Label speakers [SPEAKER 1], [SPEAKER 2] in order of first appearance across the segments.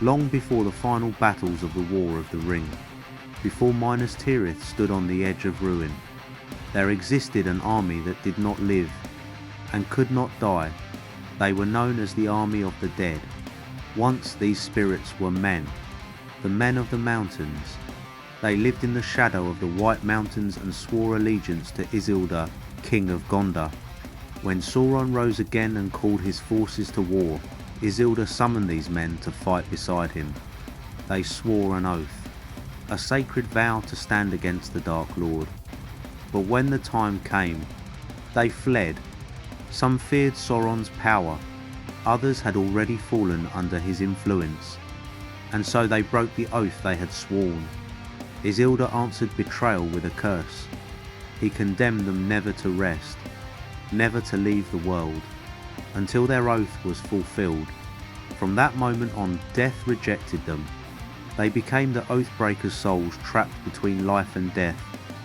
[SPEAKER 1] long before the final battles of the War of the Ring, before Minas Tirith stood on the edge of ruin, there existed an army that did not live and could not die. They were known as the Army of the Dead. Once these spirits were men, the men of the mountains. They lived in the shadow of the White Mountains and swore allegiance to Isildur, King of Gondor. When Sauron rose again and called his forces to war, Isildur summoned these men to fight beside him. They swore an oath, a sacred vow to stand against the Dark Lord. But when the time came, they fled. Some feared Sauron's power, others had already fallen under his influence, and so they broke the oath they had sworn. Isildur answered betrayal with a curse. He condemned them never to rest, never to leave the world, until their oath was fulfilled. From that moment on, death rejected them. They became the Oathbreakers' souls trapped between life and death,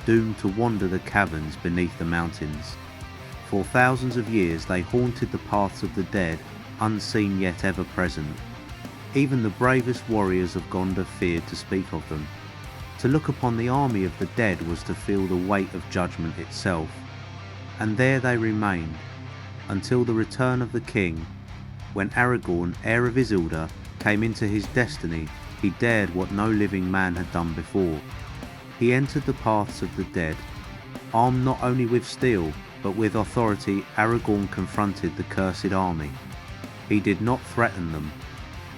[SPEAKER 1] doomed to wander the caverns beneath the mountains. For thousands of years they haunted the paths of the dead, unseen yet ever present. Even the bravest warriors of Gondor feared to speak of them. To look upon the army of the dead was to feel the weight of judgment itself. And there they remained, until the return of the king. When Aragorn, heir of Isildur, came into his destiny, he dared what no living man had done before. He entered the paths of the dead. Armed not only with steel, but with authority, Aragorn confronted the cursed army. He did not threaten them.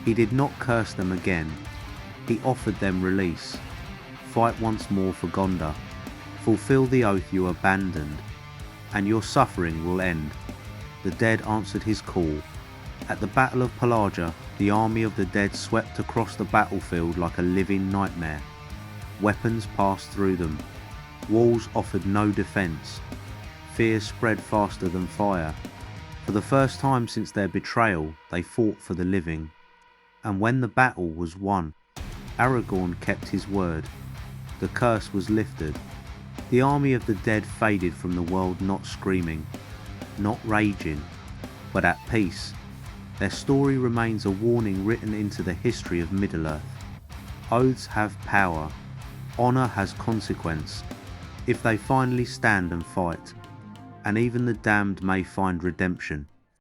[SPEAKER 1] He did not curse them again. He offered them release. Fight once more for Gondor. Fulfill the oath you abandoned, and your suffering will end. The dead answered his call. At the Battle of Pelargir, the army of the dead swept across the battlefield like a living nightmare. Weapons passed through them. Walls offered no defense. Fear spread faster than fire. For the first time since their betrayal, they fought for the living. And when the battle was won, Aragorn kept his word. The curse was lifted. The army of the dead faded from the world, not screaming, not raging, but at peace. Their story remains a warning written into the history of Middle-earth. Oaths have power. Honor has consequence. If they finally stand and fight, and even the damned may find redemption.